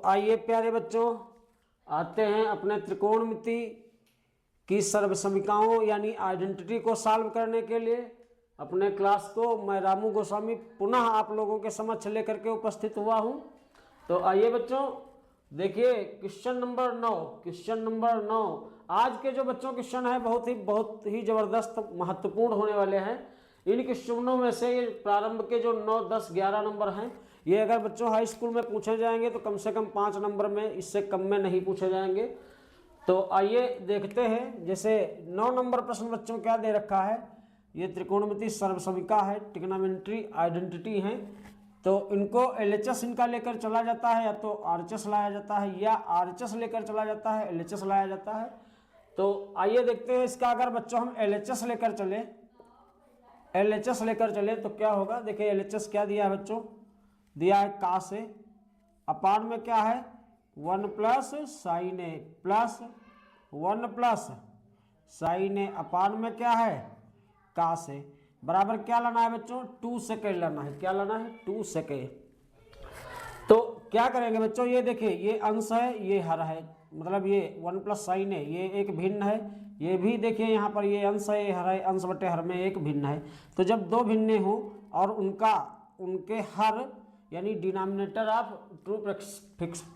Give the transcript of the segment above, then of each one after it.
आइए प्यारे बच्चों, आते हैं अपने त्रिकोणमिति की सर्वसमीकाओं यानी आइडेंटिटी को सॉल्व करने के लिए। अपने क्लास को मैं रामू गोस्वामी पुनः आप लोगों के समक्ष लेकर के उपस्थित हुआ हूं। तो आइए बच्चों, देखिए क्वेश्चन नंबर 9। आज के जो बच्चों क्वेश्चन है बहुत ही जबरदस्त महत्वपूर्ण होने वाले हैं। इन क्वेश्चनों में से ये प्रारंभ के जो 9, 10, 11 नंबर हैं, ये अगर बच्चों हाई स्कूल में पूछे जाएंगे तो कम से कम 5 नंबर में, इससे कम में नहीं पूछे जाएंगे। तो आइए देखते हैं। जैसे 9 नंबर प्रश्न बच्चों क्या दे रखा है, ये त्रिकोणमिति सर्वसमीका है, ट्रिग्नोमेट्री आइडेंटिटी है। तो इनको एलएचएस इनका लेकर चला जाता है, या तो आरएचएस लाया जाता है, या आरएचएस लेकर चला जाता है, एलएचएस लाया जाता है। तो आइए देखते हैं इसका। अगर बच्चों हम एलएचएस लेकर चले तो क्या होगा। देखिए एलएचएस क्या दिया है बच्चों, दिया है का से, अपान में क्या है 1 प्लस साइन ए प्लस 1 प्लस साइन ए, अपान में क्या है का से, बराबर क्या लाना है बच्चों 2 सेकेंड लाना है। क्या लाना है 2 सेकेंड। तो क्या करेंगे बच्चों, ये देखिए ये अंश है, ये हर है, मतलब ये 1 प्लस साइन है, ये एक भिन्न है। ये भी देखिए यहाँ पर ये अंश है, ये हर है, अंश बटे हर में एक भिन्न है। तो जब दो भिन्ने हो और उनके हर यानी denominator of true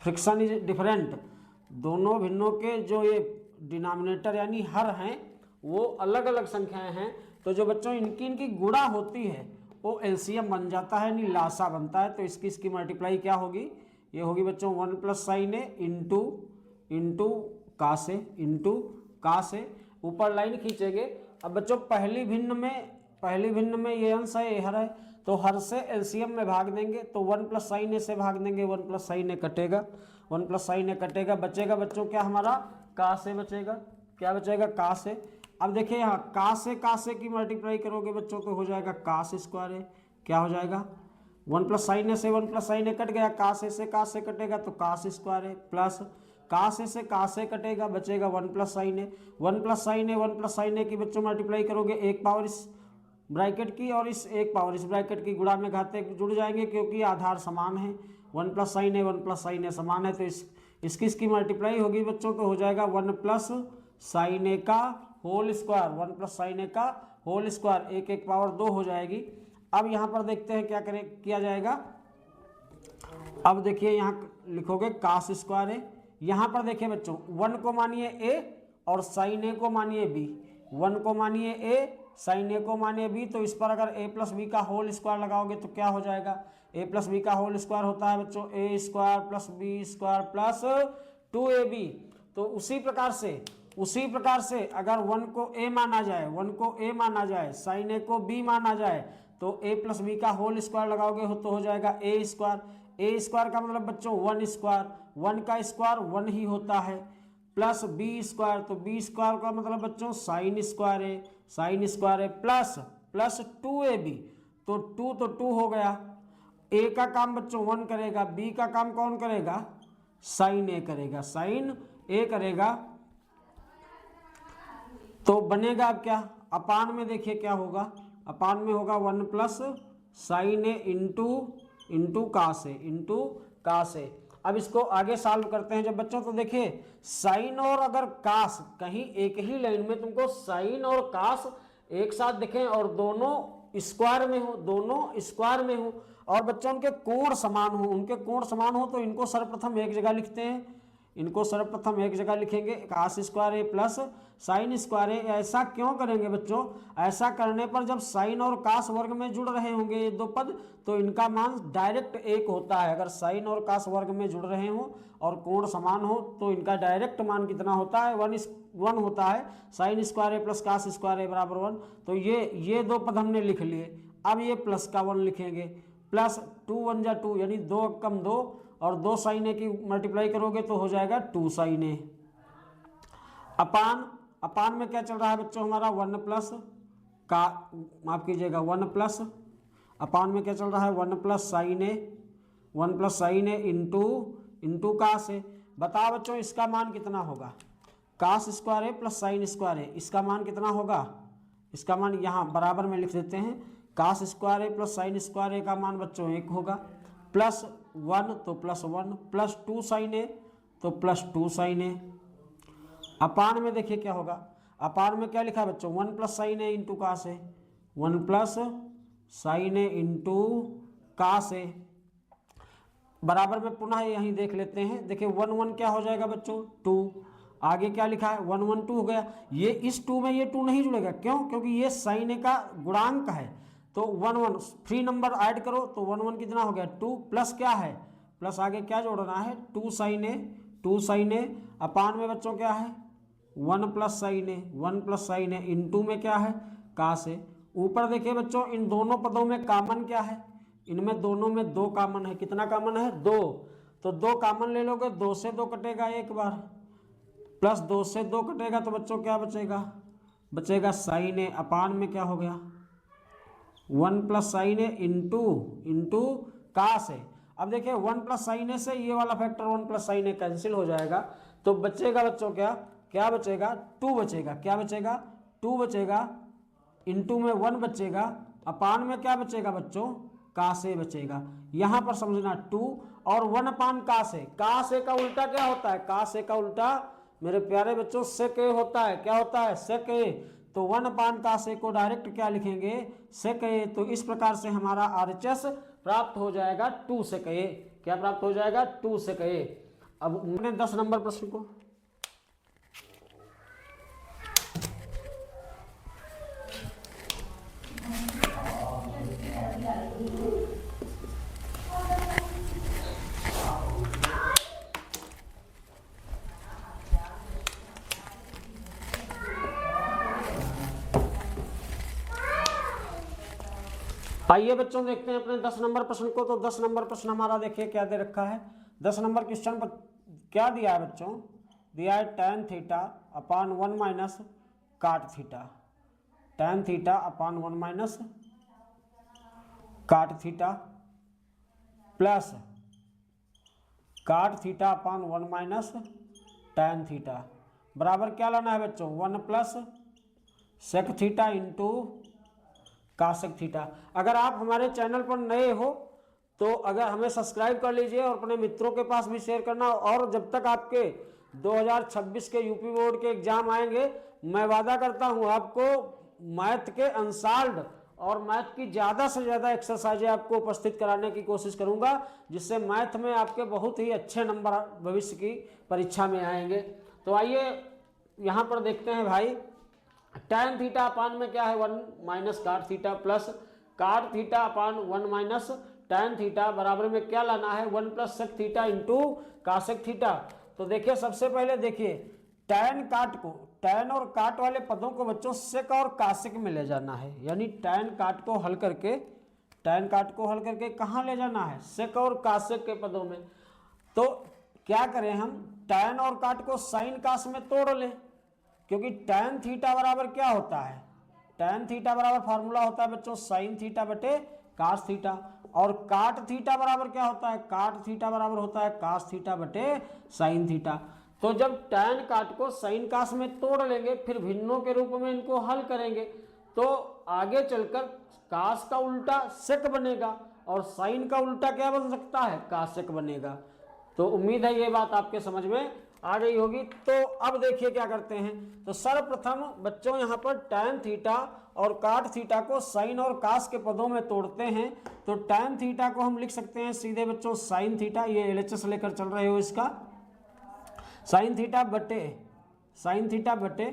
friction is different, दोनों भिन्नों के जो ये डिनोमिनेटर यानी हर हैं वो अलग अलग संख्याएं हैं। तो जो बच्चों इनकी गुणा होती है वो एलसीएम बन जाता है, यानी लासा बनता है। तो इसकी मल्टीप्लाई क्या होगी, ये होगी बच्चों 1 प्लस साइन ए इंटू का से ऊपर लाइन खींचेंगे। अब बच्चों पहली भिन्न में ये अंश है, ये हर है, तो हर से एलसीएम में भाग देंगे। तो 1 प्लस साइन ए से भाग देंगे, 1 प्लस साइन ए कटेगा, 1 प्लस साइन ए कटेगा, बचेगा बच्चों क्या हमारा का से बचेगा। क्या बचेगा का से। अब देखिए यहाँ का से की मल्टीप्लाई करोगे बच्चों तो हो जाएगा कास स्क्वायर है। क्या हो जाएगा 1 प्लस साइन ए से 1 प्लस साइन ए कट गया, का से कटेगा तो कास स्क्वायर है, प्लस का से कटेगा, बचेगा 1 प्लस साइन ए। 1 प्लस साइन ए की बच्चों मल्टीप्लाई करोगे, एक पावर इस ब्रैकेट की और इस एक पावर इस ब्रैकेट की, गुणा में घाते जुड़ जाएंगे क्योंकि आधार समान है। 1 प्लस साइन ए समान है, तो इसकी मल्टीप्लाई होगी बच्चों तो हो जाएगा 1 प्लस साइन ए का होल स्क्वायर, 1 प्लस साइन ए का होल स्क्वायर, एक पावर 2 हो जाएगी। अब यहाँ पर देखते हैं क्या किया जाएगा। अब देखिए यहाँ लिखोगे कास स्क्वायर है। यहाँ पर देखिए बच्चों 1 को मानिए ए और साइन ए को मानिए बी, 1 को मानिए ए, साइन ए को मानिए बी। तो इस पर अगर a प्लस बी का होल स्क्वायर लगाओगे तो क्या हो जाएगा, a प्लस बी का होल स्क्वायर होता है बच्चों a square plus B square plus 2ab। तो उसी प्रकार से अगर 1 को a माना जाए, साइन ए को b माना जाए, तो a प्लस बी का होल स्क्वायर लगाओगे तो हो जाएगा a स्क्वायर का मतलब बच्चों 1 स्क्वायर, 1 का स्क्वायर 1 ही होता है, प्लस बी स्क्वायर, तो बी स्क्वायर का मतलब बच्चों साइन स्क्वायर है, प्लस 2ab, तो 2 हो गया। ए का काम बच्चों 1 करेगा, बी का काम कौन करेगा साइन ए करेगा। तो बनेगा अब क्या, अपान में देखिए क्या होगा, अपान में होगा 1 प्लस साइन ए इंटू का से। अब इसको आगे सॉल्व करते हैं जब बच्चों, तो देखिए साइन और अगर कास कहीं एक ही लाइन में तुमको साइन और कास एक साथ दिखें और दोनों स्क्वायर में हो और बच्चों उनके कोण समान हो, तो इनको सर्वप्रथम एक जगह लिखते हैं, लिखेंगे कास स्क्वायर ए प्लस साइन स्क्वायर ए। ऐसा क्यों करेंगे बच्चों, ऐसा करने पर जब साइन और कास वर्ग में जुड़ रहे होंगे ये दो पद, तो इनका मान डायरेक्ट एक होता है। अगर साइन और कास वर्ग में जुड़ रहे हो और कोण समान हो तो इनका डायरेक्ट मान कितना होता है 1 होता है। साइन स्क्वायर ए प्लस कास स्क्वायर ए बराबर 1। तो ये दो पद हमने लिख लिए। अब ये प्लस का 1 लिखेंगे, प्लस 2 1 जा 2 यानी 2 कम 2 और 2 साइन ए की मल्टीप्लाई करोगे तो हो जाएगा 2 साइन ए। अपान में क्या चल रहा है बच्चों हमारा 1 प्लस का, माफ कीजिएगा 1 प्लस, अपान में क्या चल रहा है 1 प्लस साइन ए इंटू का से। बताओ बच्चों इसका मान कितना होगा, कास स्क्वायर ए प्लस साइन स्क्वायर ए, इसका मान कितना होगा, इसका मान यहाँ बराबर में लिख देते हैं, कास स्क्वायर ए प्लस साइन स्क्वायर ए का मान बच्चों 1 होगा, +1 तो +1, +2 sin a तो +2 sin a। अपान में देखिए क्या होगा, अपान में क्या लिखा है बच्चों, 1 + sin a into cos A, 1 + sin a into cos A, बराबर में पुनः यहीं देख लेते हैं। देखिए 1 1 क्या हो जाएगा बच्चों, 2, आगे क्या लिखा है 1 1 2 हो गया। ये इस 2 में ये 2 नहीं जुड़ेगा, क्यों, क्योंकि ये sin a का गुणांक है। तो 1 1 फ्री नंबर ऐड करो तो 1 1 कितना हो गया 2, प्लस क्या है, प्लस आगे क्या जोड़ना है 2 sin a, अपान में बच्चों क्या है 1 + sin a, 1 + sin a, into में क्या है कास ए। ऊपर देखिए बच्चों इन दोनों पदों में कॉमन क्या है, इनमें दोनों में 2 कॉमन है, कितना कॉमन है 2, तो 2 कॉमन ले लोगे, 2 से 2 कटेगा एक बार, प्लस 2 से 2 कटेगा तो बच्चों क्या बचेगा, बचेगा sin a, अपान में क्या हो गया 1 + sin a इंटू कास ए। अब देखिए 1 + sin a से ये वाला फैक्टर 1 + sin a कैंसिल हो जाएगा, तो बचेगा बच्चों क्या बचेगा 2 बचेगा, क्या बचेगा 2 बचेगा, इंटू में 1 बचेगा, अपान में क्या बचेगा बच्चों कास ए बचेगा। यहां पर समझना 2 और 1/कास ए, कास ए का उल्टा क्या होता है, कास ए का उल्टा मेरे प्यारे बच्चों सेक ए होता है, क्या होता है सेक ए, तो 1/कास ए को डायरेक्ट क्या लिखेंगे सेक ए। तो इस प्रकार से हमारा RHS प्राप्त हो जाएगा 2 सेक ए, क्या प्राप्त हो जाएगा 2 सेक ए। अब 10 नंबर प्रश्न को आइए बच्चों देखते हैं अपने 10 नंबर प्रश्न को। तो 10 नंबर प्रश्न हमारा देखिए क्या दे रखा है। 10 नंबर क्वेश्चन पर क्या दिया है बच्चों, दिया है tan थीटा अपान 1 माइनस काट theta, tan theta upon 1 minus काट थीटा प्लस काट theta upon 1 minus tan theta, बराबर क्या लाना है बच्चों 1 + sec theta into cosec theta. अगर आप हमारे चैनल पर नए हो तो अगर हमें सब्सक्राइब कर लीजिए और अपने मित्रों के पास भी शेयर करना। और जब तक आपके 2026 के यूपी बोर्ड के एग्जाम आएंगे, मैं वादा करता हूं आपको मैथ के अनसॉल्व्ड और मैथ की ज़्यादा से ज़्यादा एक्सरसाइजें आपको उपस्थित कराने की कोशिश करूंगा, जिससे मैथ में आपके बहुत ही अच्छे नंबर भविष्य की परीक्षा में आएंगे। तो आइए यहाँ पर देखते हैं भाई, tan थीटा अपान में क्या है 1 माइनस काट थीटा प्लस काट theta upon 1 minus tan theta, बराबर में क्या लाना है 1 + sec theta into cosec theta. तो देखिए सबसे पहले देखिए tan काट को, tan और काट वाले पदों को बच्चों सेक और कासेक में ले जाना है, यानी tan काट को हल करके कहाँ ले जाना है सेक और कासेक के पदों में। तो क्या करें हम, tan और काट को साइन कास में तोड़ लें, क्योंकि tan थीटा बराबर क्या होता है, tan थीटा बराबर फार्मूला होता है बच्चों साइन थीटा बटे कास थीटा, और काट थीटा बराबर क्या होता है, काट थीटा बराबर होता है कास थीटा बटे साइन थीटा। तो जब tan काट को साइन कास में तोड़ लेंगे, फिर भिन्नों के रूप में इनको हल करेंगे, तो आगे चलकर कास का उल्टा सेक बनेगा और साइन का उल्टा क्या बन सकता है कासेक बनेगा। तो उम्मीद है ये बात आपके समझ में आ गई होगी। तो अब देखिए क्या करते हैं, तो सर्वप्रथम बच्चों यहाँ पर tan थीटा और काट थीटा को साइन और कास के पदों में तोड़ते हैं। तो tan थीटा को हम लिख सकते हैं सीधे बच्चों साइन थीटा, ये LHS लेकर चल रहे हो इसका, साइन थीटा बटे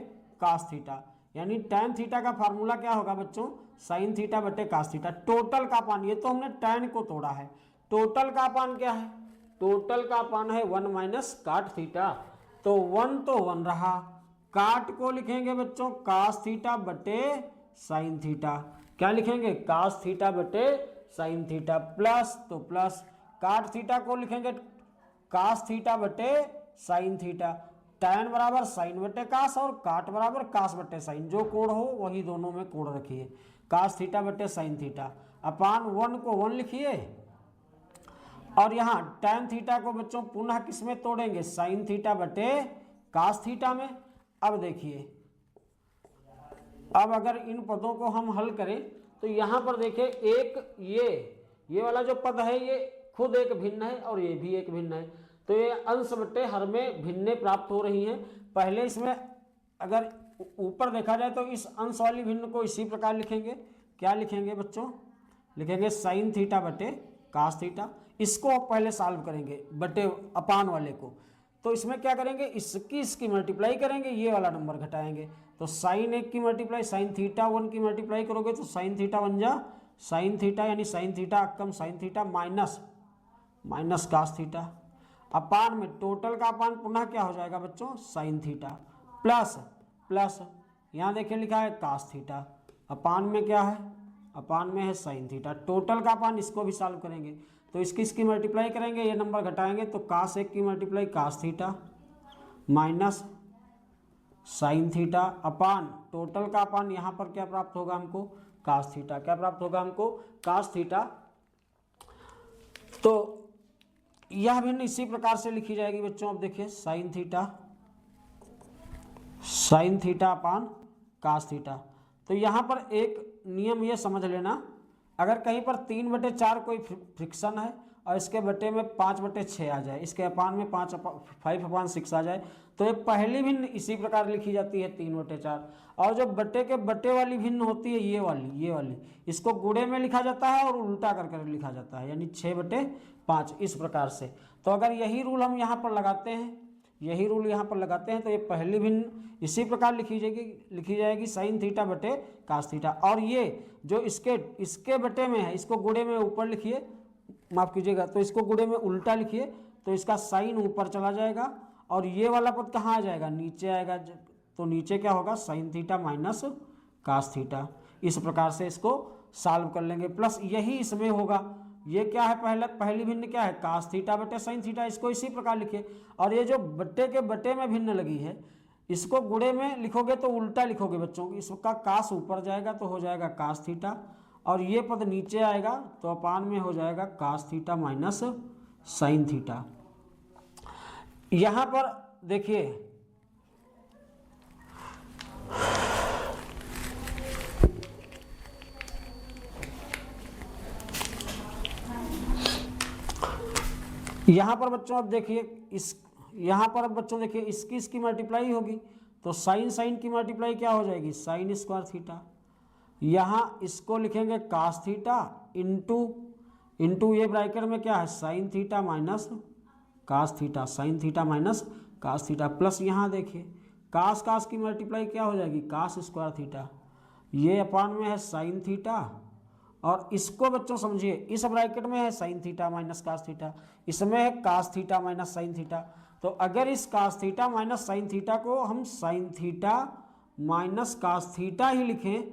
कास थीटा, यानी tan थीटा का फार्मूला क्या होगा बच्चों साइन थीटा बटे कास थीटा। टोटल का पान, ये तो हमने tan को तोड़ा है, टोटल का पान क्या है, टोटल का पान है 1 माइनस काट थीटा, तो 1 तो 1 रहा, काट को लिखेंगे बच्चों कास थीटा बटे साइन थीटा, क्या लिखेंगे कास थीटा बटे साइन थीटा, प्लस तो प्लस काट थीटा को लिखेंगे कास थीटा बटे साइन थीटा, tan बराबर साइन बटे कास और काट बराबर कास बटे साइन, जो कोण हो वही दोनों में कोण रखिए, कास थीटा बटे साइन थीटा, अपान 1 को 1 लिखिए, और यहाँ tan थीटा को बच्चों पुनः किस में तोड़ेंगे साइन थीटा बटे कास थीटा में। अब देखिए, अब अगर इन पदों को हम हल करें तो यहाँ पर देखिए एक ये वाला जो पद है ये खुद एक भिन्न है और ये भी एक भिन्न है, तो ये अंश बटे हर में भिन्नें प्राप्त हो रही हैं। पहले इसमें अगर ऊपर देखा जाए तो इस अंश वाली भिन्न को इसी प्रकार लिखेंगे, क्या लिखेंगे बच्चों, लिखेंगे साइन थीटा बटे कास थीटा। इसको पहले सॉल्व करेंगे बटे अपान वाले को, तो इसमें क्या करेंगे, इसकी मल्टीप्लाई करेंगे, ये वाला नंबर घटाएंगे, तो साइन 1 की मल्टीप्लाई साइन थीटा 1 की मल्टीप्लाई करोगे तो साइन थीटा बन जा साइन थीटा, यानी साइन थीटा कम sine theta minus cos theta. अपान में टोटल का अपान पुनः क्या हो जाएगा बच्चों, साइन थीटा प्लस यहाँ देखिए लिखा है कास थीटा, अपान में क्या है, अपान में है साइन थीटा। टोटल का अपान इसको भी सॉल्व करेंगे तो इसकी मल्टीप्लाई करेंगे, ये नंबर घटाएंगे तो कास 1 की multiply cos theta minus sine theta upon total का अपान यहाँ पर क्या प्राप्त होगा हमको, कास थीटा। क्या प्राप्त होगा हमको, कास थीटा। तो यह भिन्न इसी प्रकार से लिखी जाएगी बच्चों। अब देखिए sine theta upon cos theta. तो यहाँ पर एक नियम ये समझ लेना, अगर कहीं पर 3/4 कोई फ्रिक्शन है और इसके बटे में 5/6 आ जाए, इसके अपान में 5/6 आ जाए, तो ये पहली भिन्न इसी प्रकार लिखी जाती है 3/4। और जो बटे के बटे वाली भिन्न होती है ये वाली इसको गुणे में लिखा जाता है और उल्टा कर लिखा जाता है, यानी 6/5 इस प्रकार से। तो अगर यही रूल हम यहाँ पर लगाते हैं, तो ये पहली भिन्न इसी प्रकार लिखी जाएगी साइन थीटा बटे कास थीटा। और ये जो इसके बटे में है, इसको गुणे में ऊपर लिखिए, माफ कीजिएगा, तो इसको गुणे में उल्टा लिखिए, तो इसका साइन ऊपर चला जाएगा और ये वाला पद कहाँ आ जाएगा, नीचे आएगा। तो नीचे क्या होगा, sine theta minus cos theta. इस प्रकार से इसको सॉल्व कर लेंगे। प्लस यही इसमें होगा, ये क्या है, पहली भिन्न क्या है, कास थीटा बटे साइन थीटा, इसको इसी प्रकार लिखिए। और ये जो बट्टे के बटे में भिन्न लगी है, इसको गुणे में लिखोगे तो उल्टा लिखोगे बच्चों, इसका कास ऊपर जाएगा तो हो जाएगा कास थीटा, और ये पद नीचे आएगा तो अपान में हो जाएगा cos theta minus sine theta. यहां पर देखिए बच्चों अब देखिए इसकी मल्टीप्लाई होगी, तो साइन की मल्टीप्लाई क्या हो जाएगी, साइन स्क्वायर थीटा। यहाँ इसको लिखेंगे कास थीटा इंटू ये ब्रैकेट में क्या है, sine theta minus cos theta, sine theta minus cos theta. Plus यहाँ देखिए कास की मल्टीप्लाई क्या हो जाएगी, कास स्क्वायर थीटा। ये अपान में है साइन थीटा, और इसको बच्चों समझिए, इस ब्रैकेट में है sine theta minus cos theta, इसमें है cos theta minus sine theta. तो अगर इस cos theta minus sine theta को हम sine theta minus cos theta ही लिखें,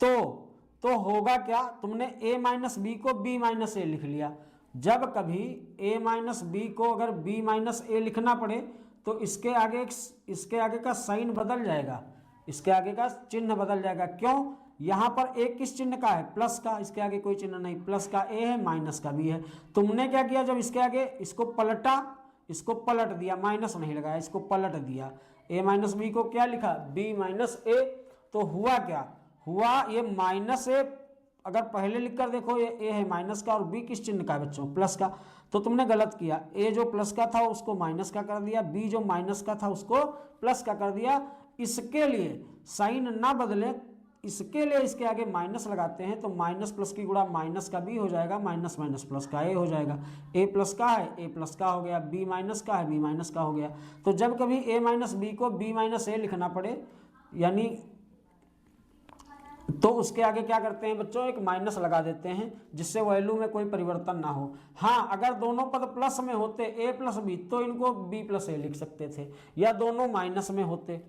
तो होगा क्या, तुमने a माइनस बी को b माइनस ए लिख लिया। जब कभी a माइनस बी को अगर b माइनस ए लिखना पड़े तो इसके आगे का साइन बदल जाएगा, इसके आगे का चिन्ह बदल जाएगा। क्यों, यहाँ पर a किस चिन्ह का है, प्लस का, इसके आगे कोई चिन्ह नहीं, प्लस का a है माइनस का b है। तुमने क्या किया, जब इसके आगे इसको पलट दिया, माइनस नहीं लगाया, इसको पलट दिया, a माइनस बी को क्या लिखा, b माइनस ए। तो हुआ क्या, ये माइनस ए, अगर पहले लिखकर देखो ये a है माइनस का और b किस चिन्ह का है बच्चों, प्लस का, तो तुमने गलत किया। a जो प्लस का था उसको माइनस का कर दिया, b जो माइनस का था उसको प्लस का कर दिया। इसके लिए साइन ना बदले, इसके लिए इसके आगे माइनस लगाते हैं, तो माइनस प्लस की गुणा माइनस का b हो जाएगा, माइनस माइनस प्लस का a हो जाएगा। a प्लस का है a प्लस का हो गया, b माइनस का है b माइनस का हो गया। तो जब कभी a माइनस बी को b माइनस ए लिखना पड़े, यानी तो उसके आगे क्या करते हैं बच्चों, एक माइनस लगा देते हैं, जिससे वैल्यू में कोई परिवर्तन ना हो। हाँ, अगर दोनों पद प्लस में होते a प्लस बी, तो इनको b प्लस ए लिख सकते थे, या दोनों माइनस में होते।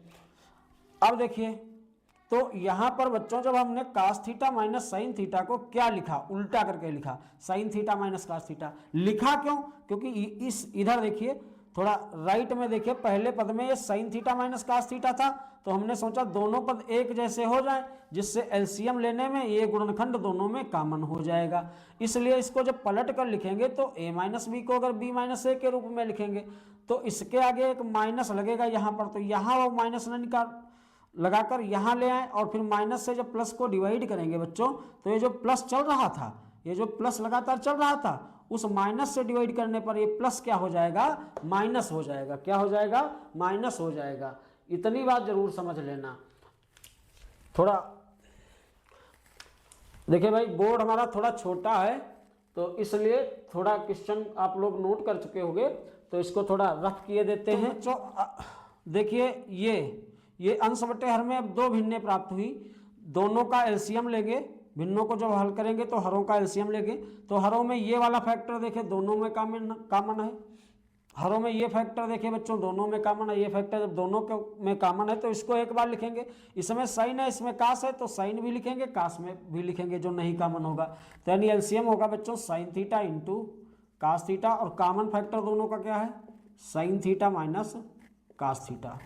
अब देखिए, तो यहाँ पर बच्चों जब हमने cos theta minus sine theta को क्या लिखा, उल्टा करके लिखा, sine theta minus cos theta लिखा। क्यों, क्योंकि इधर देखिए थोड़ा राइट में देखिए, पहले पद में ये sine theta minus cos theta था, तो हमने सोचा दोनों पद एक जैसे हो जाए, जिससे एलसीएम लेने में ये गुणनखंड दोनों में कॉमन हो जाएगा। इसलिए इसको जब पलट कर लिखेंगे तो a माइनस बी को अगर b माइनस ए के रूप में लिखेंगे तो इसके आगे एक माइनस लगेगा यहाँ पर, तो यहाँ वो माइनस न निकाल लगाकर यहाँ ले आए, और फिर माइनस से जब प्लस को डिवाइड करेंगे बच्चों, तो ये जो प्लस चल रहा था, ये जो प्लस लगातार चल रहा था, उस माइनस से डिवाइड करने पर ये प्लस क्या हो जाएगा, माइनस हो जाएगा। क्या हो जाएगा, माइनस हो जाएगा। इतनी बात जरूर समझ लेना। थोड़ा देखिए भाई, बोर्ड हमारा थोड़ा छोटा है, तो इसलिए थोड़ा क्वेश्चन आप लोग नोट कर चुके होंगे, तो इसको थोड़ा रफ किए देते हैं। जो देखिए ये अंश बटे हर में अब दो भिन्नें प्राप्त हुई, दोनों का एलसीएम लेंगे, भिन्नों को जब हल करेंगे तो हरों का एलसीएम लेंगे, तो हरों में ये वाला फैक्टर देखे दोनों में कॉमन है, हरों में ये फैक्टर देखे बच्चों दोनों में कॉमन है, ये फैक्टर जब दोनों में कॉमन है तो इसको एक बार लिखेंगे। इसमें साइन है, इसमें कास है, तो साइन भी लिखेंगे, कास में भी लिखेंगे जो नहीं कॉमन होगा, तो यानी एलसीएम होगा बच्चों sine theta into cos theta, और कॉमन फैक्टर दोनों का क्या है, sine theta minus cos theta.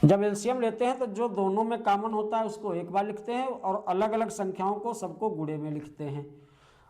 जब एलसीएम लेते हैं तो जो दोनों में कॉमन होता है उसको एक बार लिखते हैं, और अलग अलग संख्याओं को सबको गुणे में लिखते हैं।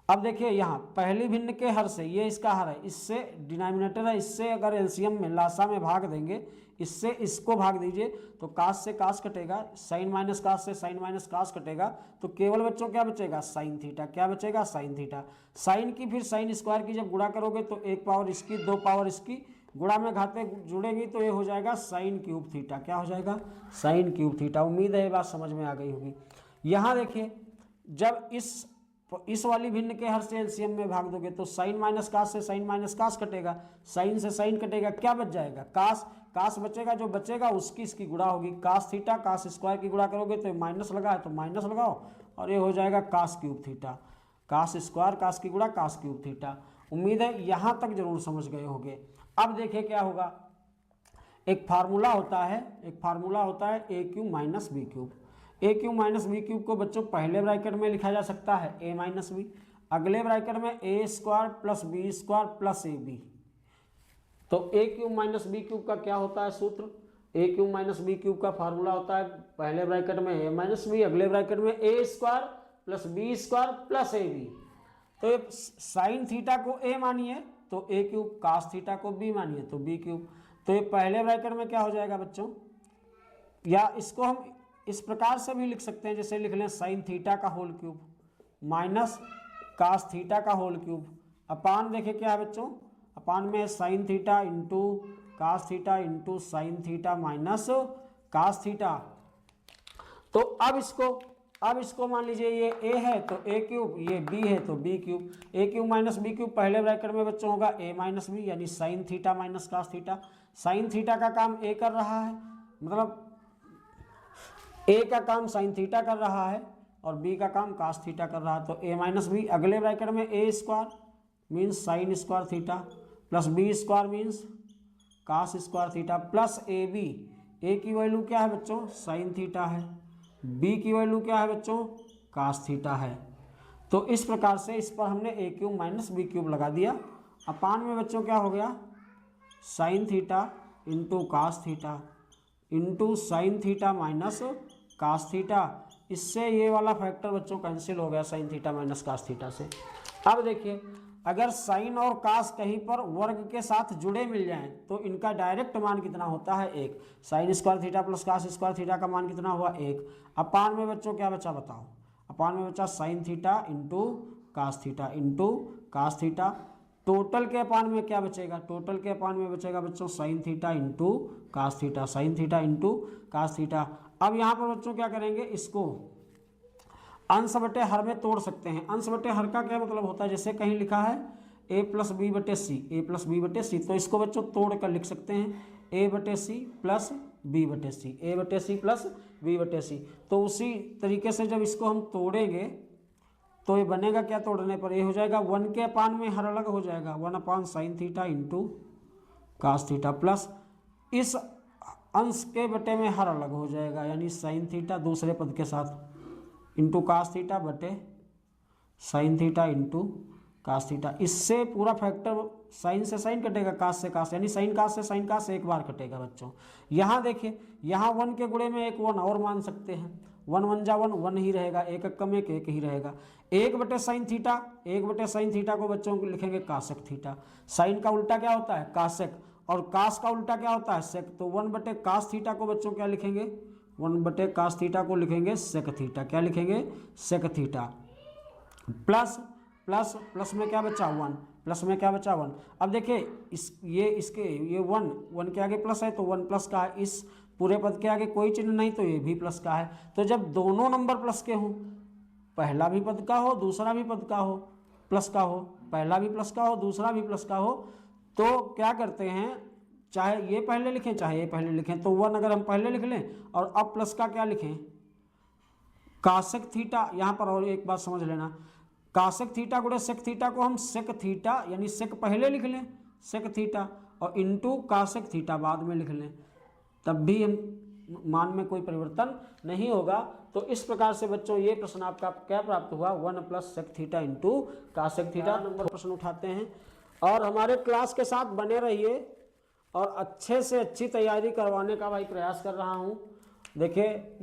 अब देखिए यहाँ पहली भिन्न के हर से, ये इसका हर है, इससे डिनोमिनेटर है, इससे अगर एलसीएम में लासा में भाग देंगे, इससे इसको भाग दीजिए तो कास से कास कटेगा, साइन माइनस कास से साइन माइनस कास कटेगा, तो केवल बच्चों क्या बचेगा, साइन थीटा। क्या बचेगा, साइन थीटा। साइन की फिर साइन स्क्वायर की जब गुणा करोगे तो एक पावर इसकी दो पावर इसकी, गुणा में घाते जुड़ेगी तो ये हो जाएगा साइन क्यूब थीटा। क्या हो जाएगा, साइन क्यूब थीटा। उम्मीद है ये बात समझ में आ गई होगी। यहाँ देखिए जब इस वाली भिन्न के हर से एलसीएम में भाग दोगे तो साइन माइनस कास से साइन माइनस कास कटेगा, साइन से साइन कटेगा, क्या बच जाएगा, कास। कास बचेगा, जो बचेगा उसकी इसकी गुणा होगी, कास थीटा कास स्क्वायर की गुणा करोगे तो माइनस लगा है तो माइनस लगाओ, और ये हो जाएगा cos cube theta. Cos square cos की गुणा कास क्यूब थीटा। उम्मीद है यहाँ तक जरूर समझ गए होंगे। अब देखिए क्या होगा, एक फार्मूला होता है A cube minus B cube. A cube minus B cube को बच्चों पहले ब्रैकेट में लिखा जा सकता है ए माइनस बी, अगले ब्रैकेट में A square plus B square plus A B. तो A cube minus B cube का क्या होता है सूत्र, A cube minus B cube का फार्मूला होता है पहले ब्रैकेट में ए माइनस बी, अगले ब्रैकेट में A square plus B square plus A B. तो ये साइन थीटा को ए मानिए तो ए क्यूब, कास थीटा को बी मानिए तो बी क्यूब। तो ये पहले ब्रैकेट में क्या हो जाएगा बच्चों, या इसको हम इस प्रकार से भी लिख सकते हैं, जैसे लिख लें साइन थीटा का whole cube minus cos theta का होल क्यूब, अपान देखिए क्या है बच्चों, अपान में sine theta into cos theta into sine theta minus cos theta. तो अब इसको मान लीजिए ये a है तो a क्यूब, ये b है तो b cube. a cube minus b cube पहले ब्रैकेट में बच्चों होगा a माइनस बी, यानी sine theta minus cos theta. Sine theta का काम a कर रहा है, मतलब a का काम साइन थीटा कर रहा है और b का काम कास थीटा कर रहा है, तो a माइनस बी। अगले ब्रैकेट में a square means sine square theta plus b square means cos square theta plus A B. a की वैल्यू क्या है बच्चों, साइन थीटा है, b की वैल्यू क्या है बच्चों, कास थीटा है। तो इस प्रकार से इस पर हमने a cube minus B cube लगा दिया। अपान में बच्चों क्या हो गया, sine theta into cos theta into sine theta minus cos theta. इससे ये वाला फैक्टर बच्चों कैंसिल हो गया sine theta minus cos theta से। अब देखिए अगर साइन और कास कहीं पर वर्ग के साथ जुड़े मिल जाएं तो इनका डायरेक्ट मान कितना होता है, एक। Sine square theta plus cos square theta का मान कितना हुआ, एक। अपान में बच्चों क्या बचा बताओ, अपान में बचा sine theta into cos theta. Total के अपान में क्या बचेगा, टोटल के अपान में बचेगा बच्चों sine theta into cos theta, sine theta into cos theta. अब यहाँ पर बच्चों क्या करेंगे, इसको अंश बटे हर में तोड़ सकते हैं। अंश बटे हर का क्या मतलब होता है, जैसे कहीं लिखा है a प्लस बी बटे सी, तो इसको बच्चों तोड़ कर लिख सकते हैं a बटे सी प्लस बी बटे सी, a बटे सी प्लस बी बटे सी। तो उसी तरीके से जब इसको हम तोड़ेंगे तो ये बनेगा क्या, तोड़ने पर ये हो जाएगा 1 के अपान में हर अलग हो जाएगा, 1 upon sine theta into cos theta plus इस अंश के बटे में हर अलग हो जाएगा, यानी साइन थीटा दूसरे पद के साथ इंटू कास थीटा बटे sine theta into cos theta, इससे पूरा फैक्टर साइन से साइन कटेगा, कास से कास, यानी साइन कास से साइन कास एक बार कटेगा बच्चों। यहाँ देखिए, यहाँ 1 के गुणे में एक 1 और मान सकते हैं, 1 1 जा 1, 1 ही रहेगा, एक कम एक ही रहेगा। 1/sin थीटा, 1/sin थीटा को बच्चों को लिखेंगे कासेक थीटा। साइन का उल्टा क्या होता है? कासेक, और कास का उल्टा क्या होता है? सेक। तो 1/cos थीटा को बच्चों क्या लिखेंगे? 1/cos थीटा को लिखेंगे सेक थीटा। क्या लिखेंगे? Sec theta. Plus plus plus में क्या बचा? 1, प्लस में क्या बचा? 1। अब देखिए ये 1 के आगे प्लस है तो 1 प्लस का है, इस पूरे पद के आगे कोई चिन्ह नहीं तो ये भी प्लस का है। तो जब दोनों नंबर प्लस के हों, पहला भी पद का हो दूसरा भी पद का हो प्लस का हो, पहला भी प्लस का हो दूसरा भी प्लस का हो, तो क्या करते हैं, चाहे ये पहले लिखें चाहे ये पहले लिखें, तो 1 अगर हम पहले लिख लें और अब प्लस का क्या लिखें? कासेक थीटा। यहाँ पर और एक बात समझ लेना, कासेक थीटा गुणे सेक थीटा को हम सेक थीटा यानी सेक पहले लिख लें, सेक थीटा, और इंटू कासेक थीटा बाद में लिख लें, तब भी हम मान में कोई परिवर्तन नहीं होगा। तो इस प्रकार से बच्चों ये प्रश्न आपका क्या प्राप्त हुआ? 1 + sec theta into cosec theta. Number प्रश्न उठाते हैं और हमारे क्लास के साथ बने रहिए और अच्छे से अच्छी तैयारी करवाने का भाई प्रयास कर रहा हूँ। देखिए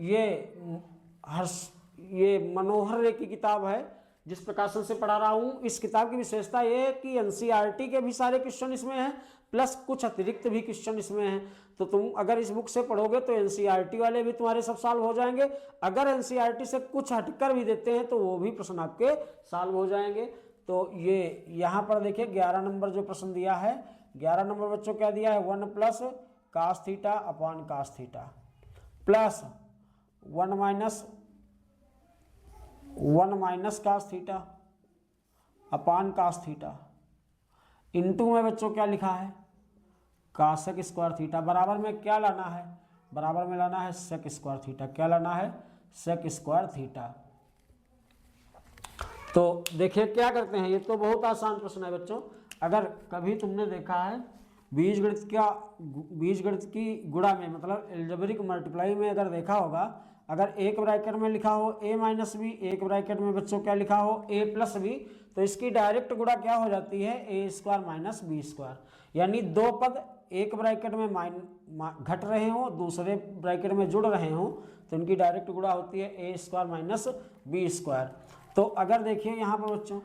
ये मनोहर रे की किताब है जिस प्रकाशन से पढ़ा रहा हूँ। इस किताब की विशेषता ये है कि एनसीईआरटी के भी सारे क्वेश्चन इसमें हैं, प्लस कुछ अतिरिक्त भी क्वेश्चन इसमें हैं। तो तुम अगर इस बुक से पढ़ोगे तो एनसीईआरटी वाले भी तुम्हारे सब सॉल्व हो जाएंगे। अगर एनसीईआरटी से कुछ हटकर भी देते हैं तो वो भी प्रश्न आपके सॉल्व हो जाएंगे। तो ये यहाँ पर देखिए 11 नंबर जो प्रश्न दिया है, 11 नंबर बच्चों क्या दिया है? 1 + cos theta upon cos theta plus 1 minus cos theta upon cos theta into में बच्चों क्या लिखा है? कासेक स्क्वायर थीटा। बराबर में क्या लाना है? बराबर में लाना है सेक स्क्वायर थीटा। क्या लाना है? Sec square theta. तो देखिए क्या करते हैं, ये तो बहुत आसान प्रश्न है बच्चों। अगर कभी तुमने देखा है बीजगणित की गुणा में, मतलब एल्जेब्रिक मल्टीप्लाई में अगर देखा होगा, अगर एक ब्रैकेट में लिखा हो a - b, एक ब्रैकेट में बच्चों क्या लिखा हो a + b, तो इसकी डायरेक्ट गुणा क्या हो जाती है? a² - b²। यानी दो पद एक ब्रैकेट में घट रहे हो दूसरे ब्रैकेट में जुड़ रहे हो तो इनकी डायरेक्ट गुणा होती है a² - b²। तो अगर देखिए यहाँ पर बच्चों,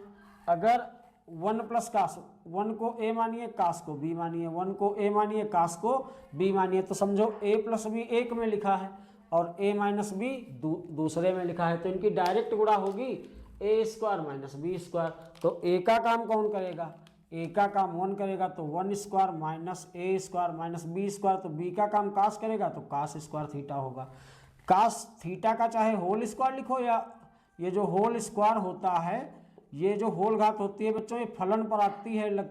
अगर 1 + cos, 1 को a मानिए cos को b मानिए, 1 को a मानिए cos को b मानिए, तो समझो a + b एक में लिखा है और a - b दूसरे में लिखा है, तो इनकी डायरेक्ट गुणा होगी a² - b²। तो a का काम कौन करेगा? a का काम 1 करेगा तो 1² - a² - b², तो b का काम cos करेगा तो cos स्क्वायर थीटा होगा। cos थीटा का चाहे होल स्क्वायर लिखो या ये जो होल स्क्वायर होता है, ये जो होल घात होती है बच्चों, ये फलन पर आती है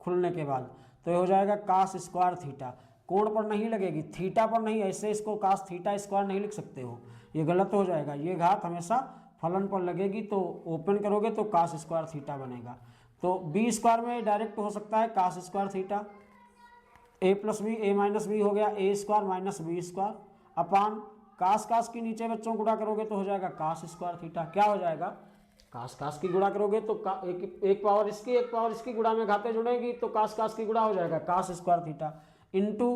खुलने के बाद, तो ये हो जाएगा cos स्क्वायर थीटा। कोण पर नहीं लगेगी, थीटा पर नहीं, ऐसे इसको cos थीटा स्क्वायर नहीं लिख सकते हो, ये गलत हो जाएगा। ये घात हमेशा फलन पर लगेगी, तो ओपन करोगे तो cos स्क्वायर थीटा बनेगा। तो b² में डायरेक्ट हो सकता है cos square theta, a + b, a - b हो गया a² - b² अपान cos की नीचे बच्चों गुणा करोगे तो हो जाएगा cos स्क्वायर थीटा। क्या हो जाएगा? cos की गुणा करोगे तो एक पावर इसकी गुणा में घाते जुड़ेगी तो cos की गुणा हो जाएगा cos स्क्वायर थीटा इंटू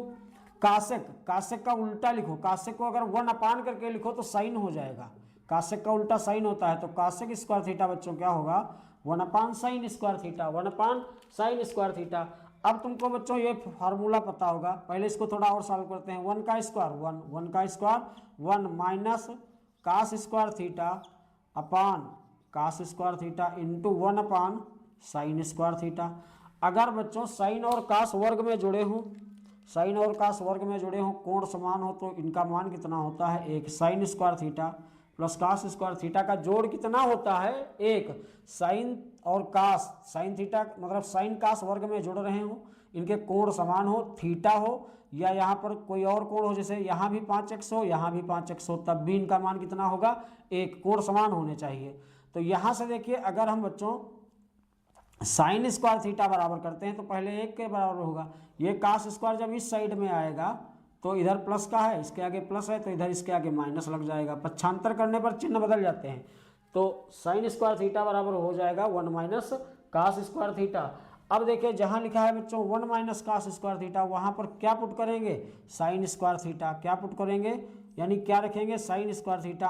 कासेक का उल्टा लिखो। कासेक को अगर 1 अपान करके लिखो तो साइन हो जाएगा, कासेक का उल्टा साइन होता है, तो कासेक स्क्वायर थीटा बच्चों क्या होगा? 1/sin square theta, 1/sin square theta. अब तुमको बच्चों ये फार्मूला पता होगा, पहले इसको थोड़ा और सॉल्व करते हैं। 1 का स्क्वायर 1 का square 1 minus cos square theta अपान cos square theta into 1/sin square theta. अगर बच्चों साइन और cos वर्ग में जुड़े हों, साइन और cos वर्ग में जुड़े हों, कोण समान हो, तो इनका मान कितना होता है? 1 sin square theta plus cos square theta का जोड़ कितना होता है? 1। साइन और cos, साइन थीटा मतलब साइन cos वर्ग में जुड़ रहे हो, इनके कोण समान हो, थीटा हो या यहाँ पर कोई और कोण हो, जैसे यहाँ भी 5x हो यहाँ भी 5x हो, तब भी इनका मान कितना होगा? 1। कोण समान होने चाहिए। तो यहाँ से देखिए, अगर हम बच्चों साइन स्क्वायर थीटा बराबर करते हैं तो पहले 1 के बराबर होगा। ये cos स्क्वायर जब इस साइड में आएगा तो इधर प्लस का है, इसके आगे प्लस है तो इधर इसके आगे माइनस लग जाएगा, पक्षांतर करने पर चिन्ह बदल जाते हैं। तो साइन स्क्वायर थीटा बराबर हो जाएगा 1 - कास स्क्वायर थीटा। अब देखिए जहां लिखा है बच्चों 1 माइनस कास स्क्वायर थीटा, वहां पर क्या पुट करेंगे, साइन स्क्वायर थीटा। क्या पुट करेंगे, यानी क्या रखेंगे, sine square theta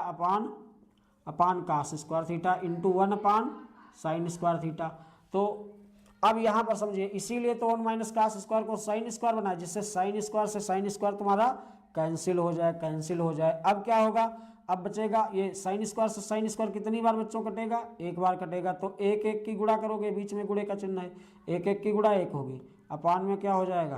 upon cos square theta into 1 upon sine square theta. तो अब यहाँ पर समझिए, इसीलिए तो 1 माइनस कास स्क्वायर को साइन स्क्वायर बनाया, जिससे साइन स्क्वायर से साइन स्क्वायर तुम्हारा कैंसिल हो जाए। अब क्या होगा, अब बचेगा ये साइन स्क्वायर से साइन स्क्वायर कितनी बार बच्चों कटेगा, एक बार कटेगा। तो एक एक की गुणा करोगे, बीच में गुणे का चिन्ह है, एक एक की गुणा एक होगी, अपान में क्या हो जाएगा,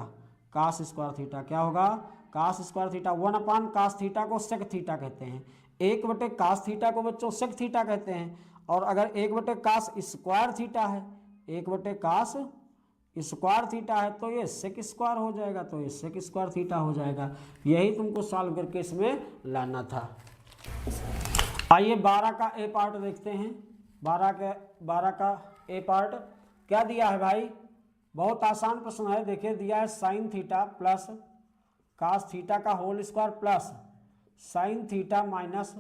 कास स्क्वायर थीटा। क्या होगा, कास स्क्वायर थीटा। 1 अपान कास थीटा को सेक थीटा कहते हैं, 1 बटे कास थीटा को बच्चों सेक थीटा कहते हैं। और अगर 1 बटे कास स्क्वायर थीटा है, 1 बटे कास स्क्वायर थीटा है, तो ये सेक स्क्वायर हो जाएगा, तो ये सेक स्क्वायर थीटा हो जाएगा। यही तुमको सॉल्व करके इसमें लाना था। आइए 12 का ए पार्ट देखते हैं। 12 का ए पार्ट क्या दिया है भाई, बहुत आसान प्रश्न है। देखिए दिया है sine theta plus cos theta का whole square plus sine theta minus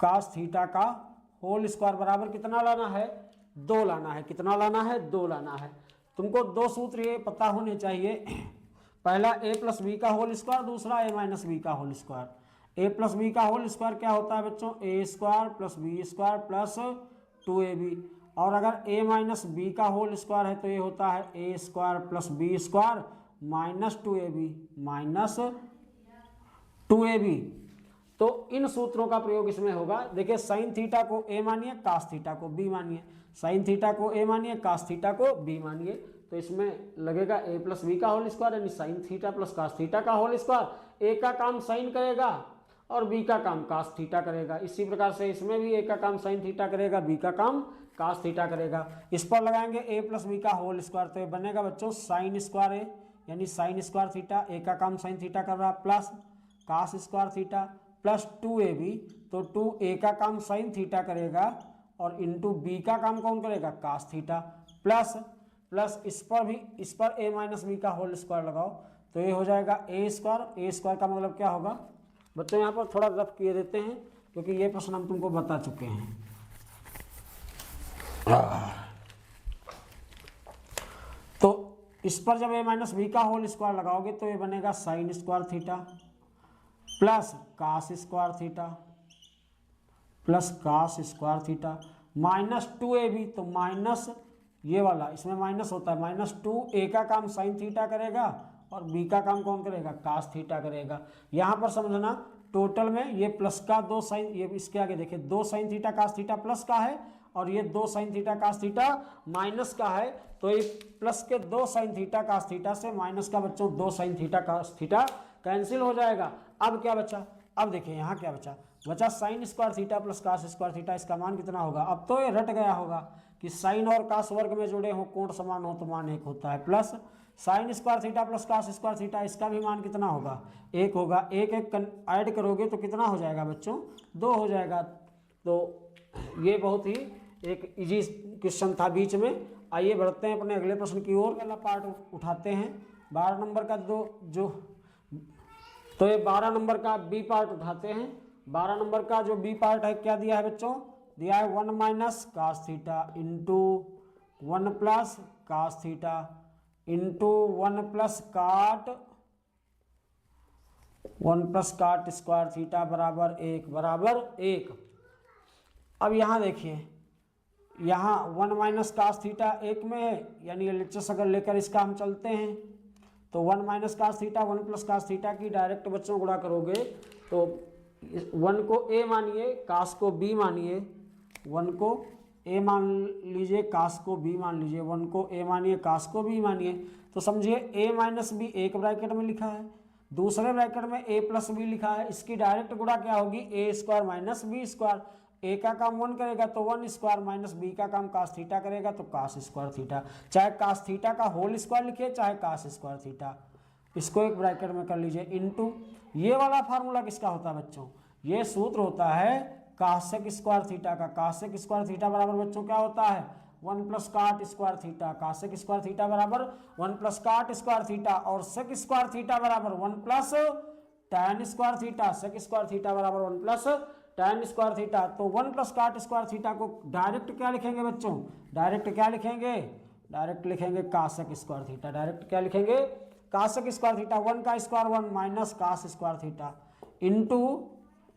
cos theta का होल स्क्वायर बराबर कितना लाना है, 2 लाना है। कितना लाना है, 2 लाना है। तुमको 2 सूत्र ये पता होने चाहिए, पहला a प्लस बी का होल स्क्वायर, दूसरा a माइनस बी का whole square. a plus B का होल स्क्वायर क्या होता है बच्चों, a square plus B square plus 2ab। और अगर a माइनस बी का होल स्क्वायर है तो ये होता है a square plus B square minus 2ab। तो इन सूत्रों का प्रयोग इसमें होगा। देखिए साइन थीटा को a मानिए, कास थीटा को b मानिए, साइन थीटा को a मानिए, कास थीटा को b मानिए। तो इसमें लगेगा a प्लस बी का होल स्क्वायर, यानी sine theta plus cos theta का होल स्क्वायर। a का काम साइन करेगा और b का काम कास थीटा करेगा। इसी प्रकार से इसमें भी a का काम साइन थीटा करेगा, b का काम कास थीटा करेगा। इस पर लगाएंगे a प्लस बी का होल स्क्वायर, तो ये बनेगा बच्चों साइन स्क्वायर a, यानी साइन स्क्वायर थीटा, a का काम साइन थीटा कर रहा है, plus cos square theta plus 2ab। तो 2a का काम साइन थीटा करेगा और इंटू b का काम कौन करेगा, कास थीटा, प्लस इस पर a माइनस बी का होल स्क्वायर लगाओ, तो ये हो जाएगा a स्क्वायर का मतलब क्या होगा बच्चों, यहाँ पर थोड़ा रफ किए देते हैं क्योंकि ये प्रश्न हम तुमको बता चुके हैं। तो इस पर जब a माइनस बी का होल स्क्वायर लगाओगे तो ये बनेगा sine square theta plus cos square theta minus 2ab। तो माइनस ये वाला इसमें माइनस होता है, माइनस 2 a का काम साइन थीटा करेगा और b का काम कौन करेगा, कास थीटा करेगा। यहाँ पर समझना टोटल में ये प्लस का 2 साइन, ये इसके आगे देखिए 2 sine theta cos theta plus का है और ये 2 sine theta cos theta minus का है। तो ये प्लस के 2 साइन थीटा कास थीटा से माइनस का बच्चों 2 sine theta cos theta cancel हो जाएगा। अब क्या बचा, अब देखिए यहाँ क्या बचा sine square theta plus cos square theta, इसका मान कितना होगा। अब तो ये रट गया होगा कि साइन और कास वर्ग में जुड़े हो, कोण समान हो तो मान 1 होता है, plus sine square theta plus cos square theta, इसका भी मान कितना होगा, 1 होगा। एक ऐड करोगे तो कितना हो जाएगा बच्चों, 2 हो जाएगा। तो ये बहुत ही एक इजी क्वेश्चन था बीच में। आइए बढ़ते हैं अपने अगले प्रश्न की ओर। पहला पार्ट उठाते हैं 12 नंबर का, तो ये 12 नंबर का बी पार्ट उठाते हैं। 12 नंबर का जो बी पार्ट है क्या दिया है बच्चों, दिया है 1 minus cos theta into 1 plus cos theta into 1 plus cot square theta बराबर 1। अब यहाँ देखिए, यहाँ 1 माइनस कास थीटा 1 में है, यानी एलएचएस अगर लेकर इसका हम चलते हैं तो 1 minus cos theta 1 plus cos theta की डायरेक्ट बच्चों गुणा करोगे तो 1 को a मानिए, कास को b मानिए, 1 को a मान लीजिए, कास को b मान लीजिए, 1 को a मानिए, कास को b मानिए। तो समझिए a माइनस बी एक ब्रैकेट में लिखा है, दूसरे ब्रैकेट में a प्लस बी लिखा है, इसकी डायरेक्ट गुणा क्या होगी, a square minus B square. a का काम 1 करेगा तो 1 स्क्वायर माइनस b का काम कास थीटा करेगा तो कास स्क्वायर थीटा। चाहे कास थीटा का होल स्क्वायर लिखिए चाहे कास स्क्वायर थीटा, इसको एक ब्रैकेट में कर लीजिए इंटू ये वाला फार्मूला किसका होता है बच्चों, ये सूत्र होता है कासेक स्क्वायर थीटा का। कासेक स्क्वायर थीटा बराबर बच्चों क्या होता है, 1 plus cot square theta. Cosec square theta बराबर 1 प्लस काट स्क्वायर थीटा और सेक स्क्वायर थीटा बराबर 1 plus tan square theta. Sec square theta बराबर 1 प्लस tan स्क्वायर थीटा। तो 1 प्लस काट स्क्वायर थीटा को डायरेक्ट क्या लिखेंगे बच्चों, डायरेक्ट क्या लिखेंगे, डायरेक्ट लिखेंगे कासक स्क्वायर थीटा। डायरेक्ट क्या लिखेंगे, कासक स्क्वायर थीटा। 1 का square 1 minus cos square theta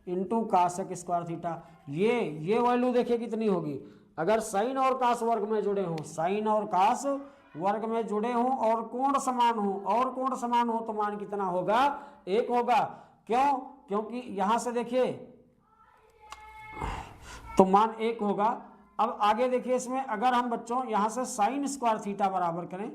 into cosec square theta. ये वैल्यू देखिए कितनी होगी, अगर साइन और कास वर्ग में जुड़े हों, साइन और कास वर्ग में जुड़े हों और कोण समान हो तो मान कितना होगा, 1 होगा। क्यों, क्योंकि यहां से देखिए तो मान 1 होगा। अब आगे देखिए इसमें अगर हम बच्चों यहां से साइन स्क्वायर थीटा बराबर करें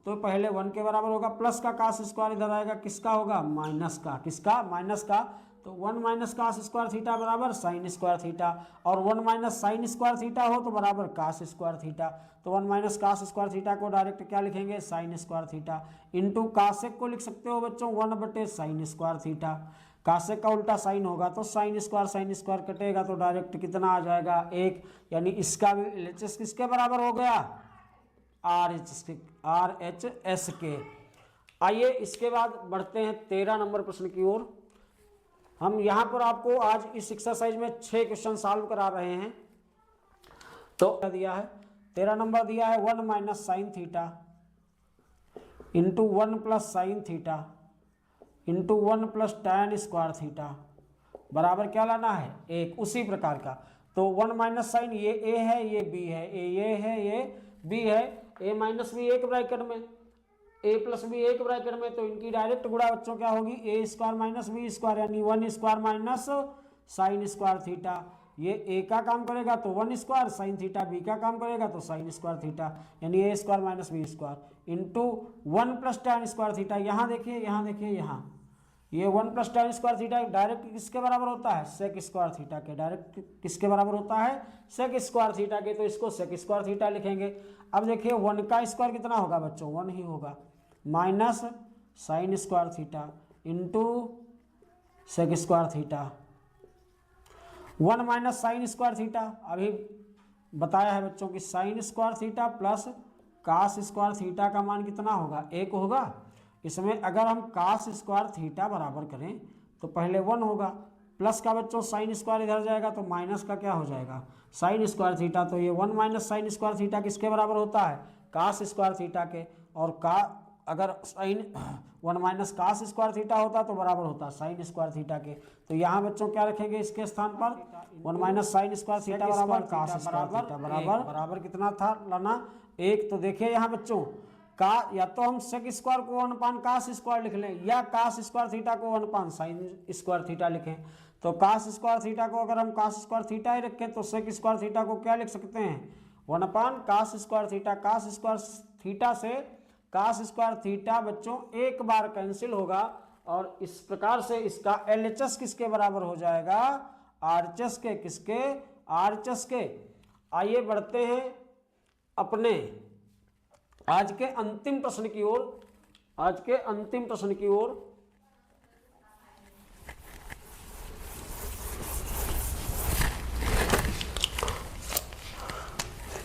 तो पहले 1 के बराबर होगा, प्लस का कास स्क्वायर इधर आएगा, किसका होगा, माइनस का, किसका, माइनस का। तो 1 माइनस कास स्क्वायर थीटा बराबर साइन स्क्वायर थीटा, और 1 माइनस साइन स्क्वायर थीटा हो तो बराबर कास स्क्वायर थीटा। तो 1 माइनस कास स्क्वायर थीटा को डायरेक्ट क्या लिखेंगे, साइन स्क्वायर थीटा। इंटू कासेक को लिख सकते हो बच्चों 1/साइन स्क्वायर थीटा। कासेक का उल्टा साइन होगा तो साइन स्क्वायर कटेगा तो डायरेक्ट कितना आ जाएगा, 1। यानी इसका भी LHS किसके बराबर हो गया, RHS के। आइए इसके बाद बढ़ते हैं 13 नंबर प्रश्न की ओर। हम यहाँ पर आपको आज इस एक्सरसाइज में 6 क्वेश्चन सॉल्व करा रहे हैं। तो क्या दिया है, 13 नंबर दिया है 1 minus sine theta into 1 plus sine theta into 1 plus tan square theta बराबर क्या लाना है, 1। उसी प्रकार का तो 1 माइनस साइन, ये ए है, ये बी है, ये है, ये बी है, ए माइनस बी एक ब्रैकेट में, ए प्लस बी एक ब्रैकेट में, तो इनकी डायरेक्ट गुणा बच्चों क्या होगी, ए स्क्वायर माइनस बी स्क्वायर, यानी 1 square minus sine square theta. ये ए का काम करेगा तो 1 स्क्वायर, साइन थीटा बी का काम करेगा तो साइन स्क्वायर थीटा, यानी A square minus B square into 1 plus tan square theta. यहाँ देखिए, यहाँ ये 1 plus tan square theta direct किसके बराबर होता है, सेक स्क्वायर थीटा के। डायरेक्ट किसके बराबर होता है, सेक स्क्वायर थीटा के, तो इसको सेक स्क्वायर थीटा लिखेंगे। अब देखिए 1 का स्क्वायर कितना होगा बच्चों, 1 ही होगा, minus sine square theta into sec square theta. 1 minus sine square theta अभी बताया है बच्चों की, sine square theta plus cos square theta का मान कितना होगा, 1 होगा। इसमें अगर हम कास स्क्वायर थीटा बराबर करें तो पहले 1 होगा, प्लस का बच्चों साइन स्क्वायर इधर जाएगा तो माइनस का क्या हो जाएगा, साइन स्क्वायर थीटा। तो ये 1 माइनस साइन स्क्वायर थीटा किसके बराबर होता है, कास स्क्वायर थीटा के। और अगर sine 1 minus cos square theta होता तो बराबर होता साइन स्क्वायर थीटा के। तो यहाँ बच्चों क्या रखेंगे इसके स्थान पर, 1 माइनस साइन स्क्वायर थीटा बराबर कास स्क्वायर थीटा बराबर कितना था लाना, 1। तो देखिए यहाँ बच्चों का या तो हम सेक स्क्वायर को 1/, कास स्क्वायर लिख लें, या कास स्क्वायर थीटा को 1/, साइन स्क्वायर थीटा लिखें। तो कास स्क्वायर थीटा को अगर हम कास स्क्वायर थीटा ही रखें तो सेक स्क्वायर थीटा को क्या लिख सकते हैं, 1/, cos square theta. Cos square theta से कास स्क्वायर थीटा बच्चों एक बार कैंसिल होगा, और इस प्रकार से इसका LHS किसके बराबर हो जाएगा, RHS के। किसके, RHS के। आइए बढ़ते हैं अपने आज के अंतिम प्रश्न की ओर।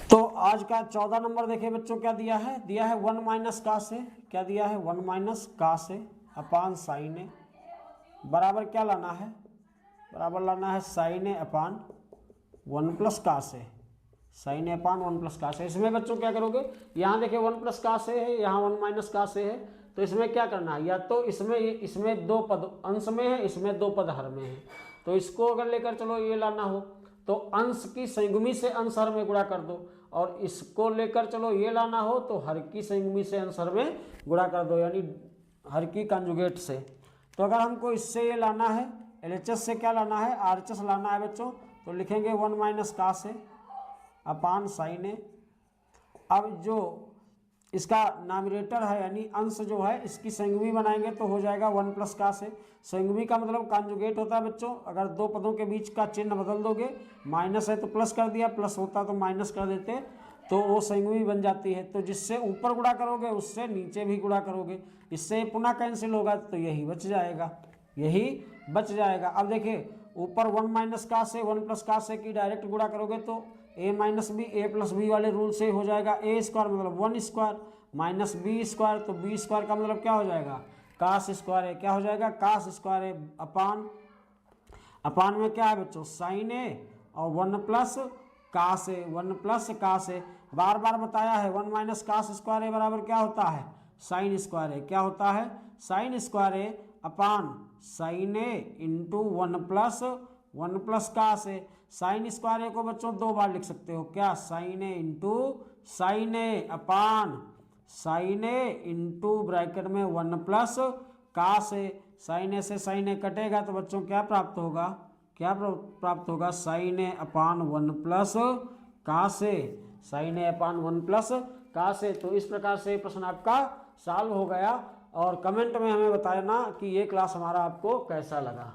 तो आज का 14 नंबर देखिए बच्चों क्या दिया है, 1 माइनस का से, क्या दिया है, 1 माइनस का से अपान साइन ए बराबर क्या लाना है, बराबर लाना है साइन ए अपान 1 प्लस का से, साइन ए अपान 1 प्लस का से। इसमें बच्चों क्या करोगे, यहाँ देखिए 1 प्लस का से है, यहाँ 1 माइनस का से है, तो इसमें क्या करना है, या तो इसमें 2 पद अंश में है, इसमें 2 पद हर में है। तो इसको अगर लेकर चलो ये लाना हो तो अंश की संयुग्मी से अंश हर में गुणा कर दो, और इसको लेकर चलो ये लाना हो तो हर की संयुग्मी से अंश हर में गुणा कर दो, यानी हर की कंजुगेट से। तो अगर हमको इससे ये लाना है, LHS से क्या लाना है, RHS लाना है बच्चों, तो लिखेंगे 1 माइनस का से अपान साइन ए। अब जो इसका नामिनेटर है यानी अंश जो है इसकी संयुग्मी बनाएंगे तो हो जाएगा 1 प्लस का से। संयुग्मी का मतलब कॉन्जुगेट होता है बच्चों, अगर 2 पदों के बीच का चिन्ह बदल दोगे, माइनस है तो प्लस कर दिया, प्लस होता तो माइनस कर देते, तो वो संयुग्मी बन जाती है। तो जिससे ऊपर गुणा करोगे उससे नीचे भी गुणा करोगे, इससे पुनः कैंसिल होगा तो यही बच जाएगा। अब देखिए ऊपर 1 माइनस का से 1 प्लस का से की डायरेक्ट गुणा करोगे तो a minus B, A plus B वाले रूल से हो जाएगा, ए स्क्वायर मतलब 1 स्क्वायर माइनस बी स्क्वायर, तो बी स्क्वायर का मतलब क्या हो जाएगा, कास स्क्वायर है, क्या हो जाएगा, कास स्क्वायर है अपान। अपान में क्या है बच्चों, साइन ए और 1 प्लस कास ए, 1 प्लस कास ए। बार बार बताया है 1 माइनस कास स्क्वायर ए बराबर क्या होता है, साइन स्क्वायर ए। क्या होता है, साइन स्क्वायर ए अपान साइन ए इंटू 1 प्लस कास ए। साइन स्क्वायर ए को बच्चों 2 बार लिख सकते हो, क्या, साइन ए इंटू साइन ए अपान साइन ए इंटू ब्रैकेट में 1 प्लस कास ए। साइन ए से साइन ए कटेगा तो बच्चों क्या प्राप्त होगा, क्या प्राप्त होगा, साइन ए अपान 1 प्लस कास ए, साइन ए अपान 1 प्लस कास ए। तो इस प्रकार से प्रश्न आपका सॉल्व हो गया। और कमेंट में हमें बताना कि ये क्लास हमारा आपको कैसा लगा।